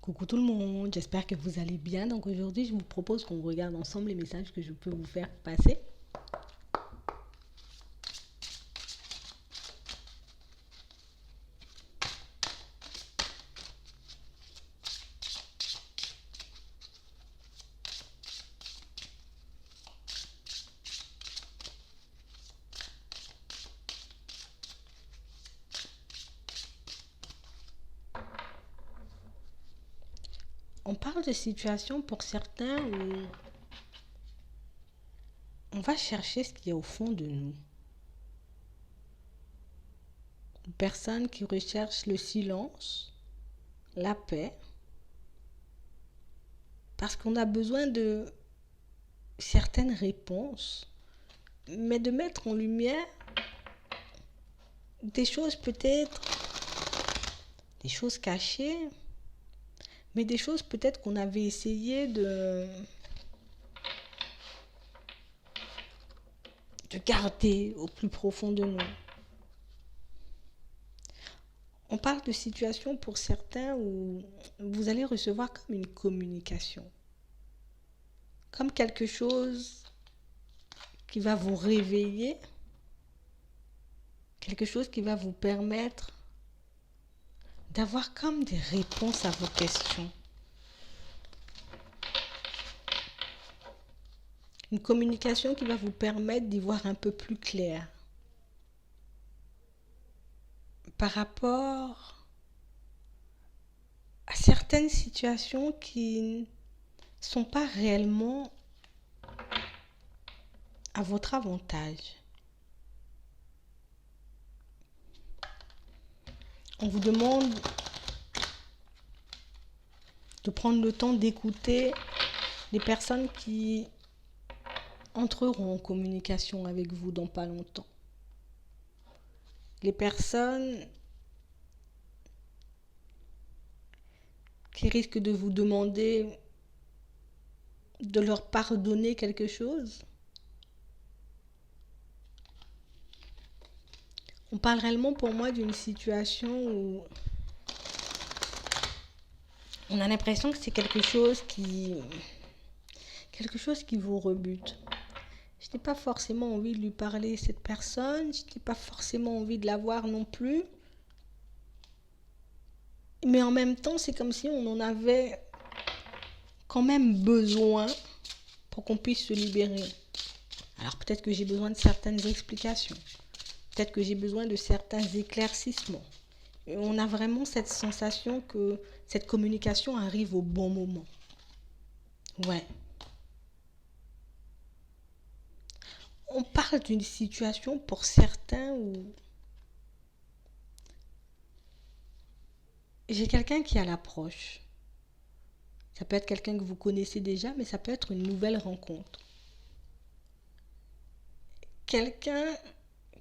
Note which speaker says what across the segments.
Speaker 1: Coucou tout le monde, j'espère que vous allez bien. Donc aujourd'hui, je vous propose qu'on regarde ensemble les messages que je peux vous faire passer. On parle de situations pour certains où on va chercher ce qui est au fond de nous. Une personne qui recherche le silence, la paix, parce qu'on a besoin de certaines réponses, mais de mettre en lumière des choses peut-être, des choses cachées, mais des choses peut-être qu'on avait essayé de garder au plus profond de nous. On parle de situations pour certains où vous allez recevoir comme une communication, comme quelque chose qui va vous réveiller, quelque chose qui va vous permettre d'avoir comme des réponses à vos questions. Une communication qui va vous permettre d'y voir un peu plus clair par rapport à certaines situations qui ne sont pas réellement à votre avantage. On vous demande de prendre le temps d'écouter les personnes qui entreront en communication avec vous dans pas longtemps. Les personnes qui risquent de vous demander de leur pardonner quelque chose. On parle réellement pour moi d'une situation où on a l'impression que c'est quelque chose qui vous rebute. Je n'ai pas forcément envie de lui parler à cette personne, je n'ai pas forcément envie de la voir non plus. Mais en même temps, c'est comme si on en avait quand même besoin pour qu'on puisse se libérer. Alors peut-être que j'ai besoin de certaines explications. Peut-être que j'ai besoin de certains éclaircissements. Et on a vraiment cette sensation que cette communication arrive au bon moment. Ouais. On parle d'une situation pour certains où j'ai quelqu'un qui est à l'approche. Ça peut être quelqu'un que vous connaissez déjà, mais ça peut être une nouvelle rencontre. Quelqu'un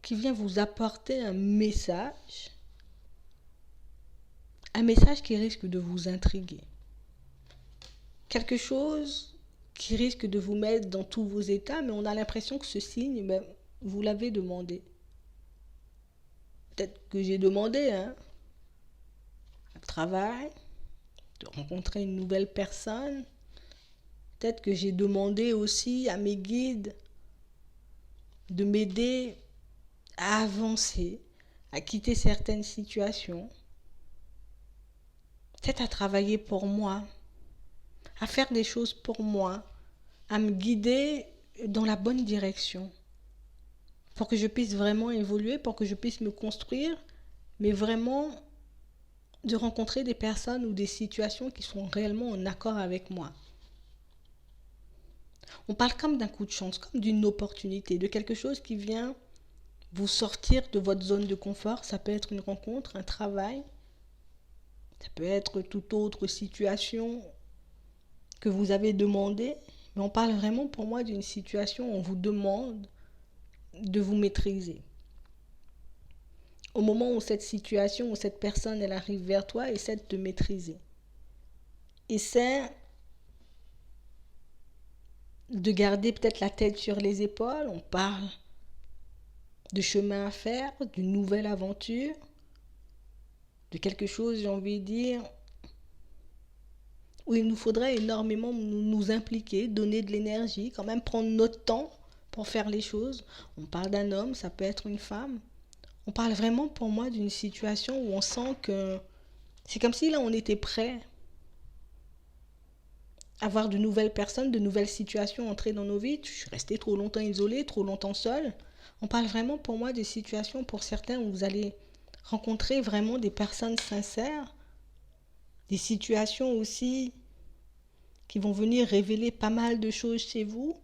Speaker 1: qui vient vous apporter un message qui risque de vous intriguer. Quelque chose qui risque de vous mettre dans tous vos états, mais on a l'impression que ce signe, vous l'avez demandé. Peut-être que j'ai demandé, un travail, de rencontrer une nouvelle personne. Peut-être que j'ai demandé aussi à mes guides de m'aider à avancer, à quitter certaines situations. Peut-être à travailler pour moi, à faire des choses pour moi, à me guider dans la bonne direction, pour que je puisse vraiment évoluer, pour que je puisse me construire, mais vraiment de rencontrer des personnes ou des situations qui sont réellement en accord avec moi. On parle comme d'un coup de chance, comme d'une opportunité, de quelque chose qui vient vous sortir de votre zone de confort. Ça peut être une rencontre, un travail, ça peut être toute autre situation que vous avez demandé, mais on parle vraiment pour moi d'une situation où on vous demande de vous maîtriser. Au moment où cette situation, où cette personne, elle arrive vers toi, essaie de te maîtriser. Essaie de garder peut-être la tête sur les épaules. On parle de chemin à faire, d'une nouvelle aventure, de quelque chose, j'ai envie de dire, où il nous faudrait énormément nous impliquer, donner de l'énergie, quand même prendre notre temps pour faire les choses. On parle d'un homme, ça peut être une femme. On parle vraiment pour moi d'une situation où on sent que c'est comme si là on était prêt à voir de nouvelles personnes, de nouvelles situations entrer dans nos vies. Je suis restée trop longtemps isolée, trop longtemps seule. On parle vraiment pour moi de situations pour certains où vous allez rencontrer vraiment des personnes sincères, des situations aussi qui vont venir révéler pas mal de choses chez vous,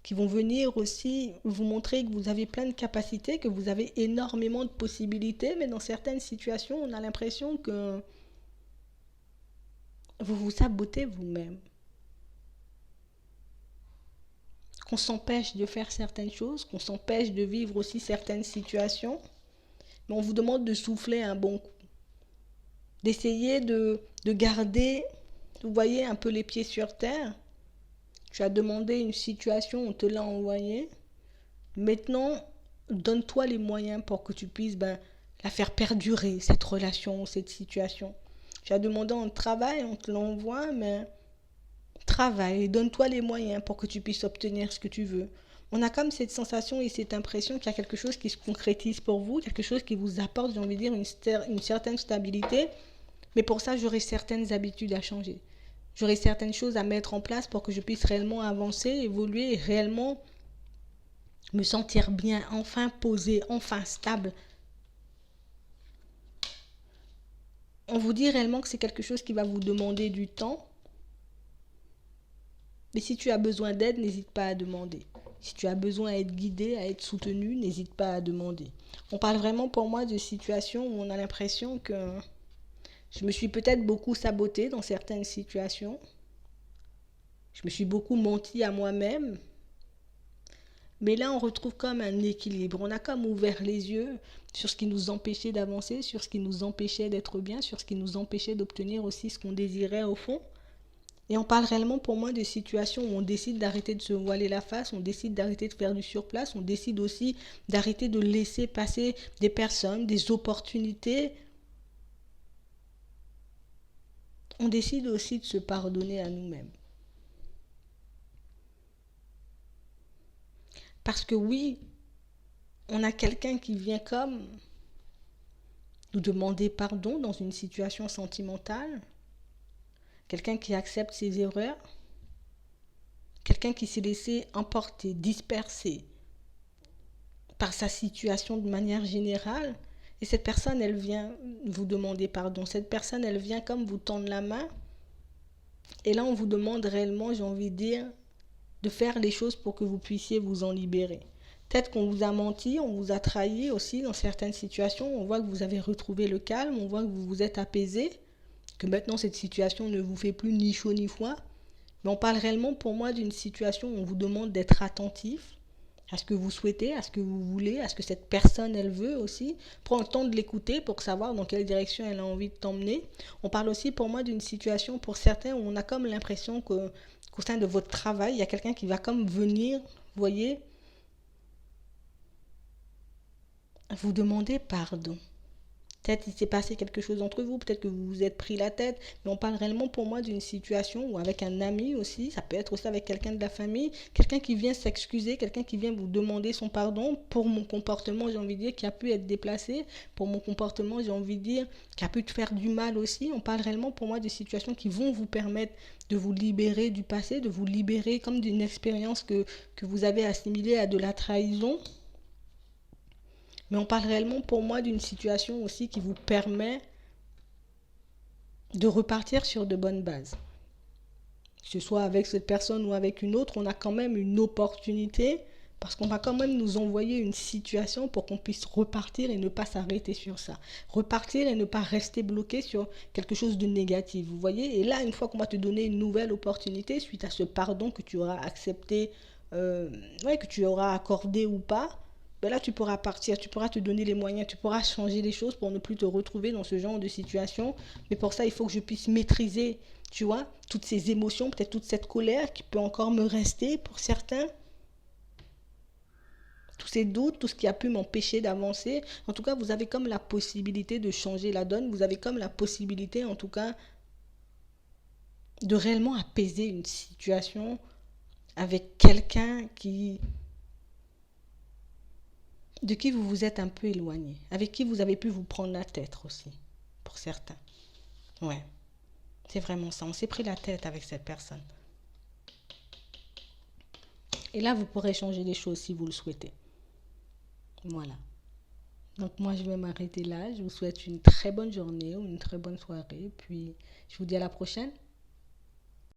Speaker 1: qui vont venir aussi vous montrer que vous avez plein de capacités, que vous avez énormément de possibilités, mais dans certaines situations, on a l'impression que vous vous sabotez vous-même, qu'on s'empêche de faire certaines choses, qu'on s'empêche de vivre aussi certaines situations, mais on vous demande de souffler un bon coup, d'essayer de garder, vous voyez, un peu les pieds sur terre. Tu as demandé une situation, on te l'a envoyée. Maintenant, donne-toi les moyens pour que tu puisses la faire perdurer, cette relation, cette situation. Tu as demandé un travail, on te l'envoie, mais travaille, donne-toi les moyens pour que tu puisses obtenir ce que tu veux. On a comme cette sensation et cette impression qu'il y a quelque chose qui se concrétise pour vous, quelque chose qui vous apporte, j'ai envie de dire, une certaine stabilité. Mais pour ça, j'aurai certaines habitudes à changer. J'aurai certaines choses à mettre en place pour que je puisse réellement avancer, évoluer et réellement me sentir bien, enfin posé, enfin stable. On vous dit réellement que c'est quelque chose qui va vous demander du temps. Mais si tu as besoin d'aide, n'hésite pas à demander. Si tu as besoin d'être guidé, à être soutenu, n'hésite pas à demander. On parle vraiment pour moi de situations où on a l'impression que je me suis peut-être beaucoup sabotée dans certaines situations. Je me suis beaucoup menti à moi-même. Mais là, on retrouve comme un équilibre. On a comme ouvert les yeux sur ce qui nous empêchait d'avancer, sur ce qui nous empêchait d'être bien, sur ce qui nous empêchait d'obtenir aussi ce qu'on désirait au fond. Et on parle réellement pour moi de situations où on décide d'arrêter de se voiler la face, on décide d'arrêter de faire du surplace, on décide aussi d'arrêter de laisser passer des personnes, des opportunités. On décide aussi de se pardonner à nous-mêmes. Parce que oui, on a quelqu'un qui vient comme nous demander pardon dans une situation sentimentale, quelqu'un qui accepte ses erreurs, quelqu'un qui s'est laissé emporter, disperser par sa situation de manière générale. Et cette personne, elle vient vous demander pardon. Cette personne, elle vient comme vous tendre la main. Et là, on vous demande réellement, j'ai envie de dire, de faire les choses pour que vous puissiez vous en libérer. Peut-être qu'on vous a menti, on vous a trahi aussi dans certaines situations. On voit que vous avez retrouvé le calme, on voit que vous vous êtes apaisé, que maintenant cette situation ne vous fait plus ni chaud ni froid. Mais on parle réellement pour moi d'une situation où on vous demande d'être attentif à ce que vous souhaitez, à ce que vous voulez, à ce que cette personne elle veut aussi. Prends le temps de l'écouter pour savoir dans quelle direction elle a envie de t'emmener. On parle aussi pour moi d'une situation pour certains où on a comme l'impression qu'au sein de votre travail, il y a quelqu'un qui va comme venir, vous voyez, vous demander pardon. Peut-être qu'il s'est passé quelque chose entre vous, peut-être que vous vous êtes pris la tête, mais on parle réellement pour moi d'une situation où avec un ami aussi, ça peut être aussi avec quelqu'un de la famille, quelqu'un qui vient s'excuser, quelqu'un qui vient vous demander son pardon pour mon comportement, j'ai envie de dire, qui a pu être déplacé, pour mon comportement, j'ai envie de dire, qui a pu te faire du mal aussi. On parle réellement pour moi de situations qui vont vous permettre de vous libérer du passé, de vous libérer comme d'une expérience que vous avez assimilée à de la trahison. Mais on parle réellement pour moi d'une situation aussi qui vous permet de repartir sur de bonnes bases. Que ce soit avec cette personne ou avec une autre, on a quand même une opportunité parce qu'on va quand même nous envoyer une situation pour qu'on puisse repartir et ne pas s'arrêter sur ça. Repartir et ne pas rester bloqué sur quelque chose de négatif, vous voyez. Et là, une fois qu'on va te donner une nouvelle opportunité suite à ce pardon que tu auras accepté, que tu auras accordé ou pas, ben là tu pourras partir, tu pourras te donner les moyens, tu pourras changer les choses pour ne plus te retrouver dans ce genre de situation. Mais pour ça, il faut que je puisse maîtriser, tu vois, toutes ces émotions, peut-être toute cette colère qui peut encore me rester pour certains. Tous ces doutes, tout ce qui a pu m'empêcher d'avancer. En tout cas, vous avez comme la possibilité de changer la donne. Vous avez comme la possibilité, en tout cas, de réellement apaiser une situation avec quelqu'un de qui vous vous êtes un peu éloigné, avec qui vous avez pu vous prendre la tête aussi, pour certains. Ouais, c'est vraiment ça. On s'est pris la tête avec cette personne. Et là, vous pourrez changer les choses si vous le souhaitez. Voilà. Donc moi, je vais m'arrêter là. Je vous souhaite une très bonne journée ou une très bonne soirée. Puis, je vous dis à la prochaine.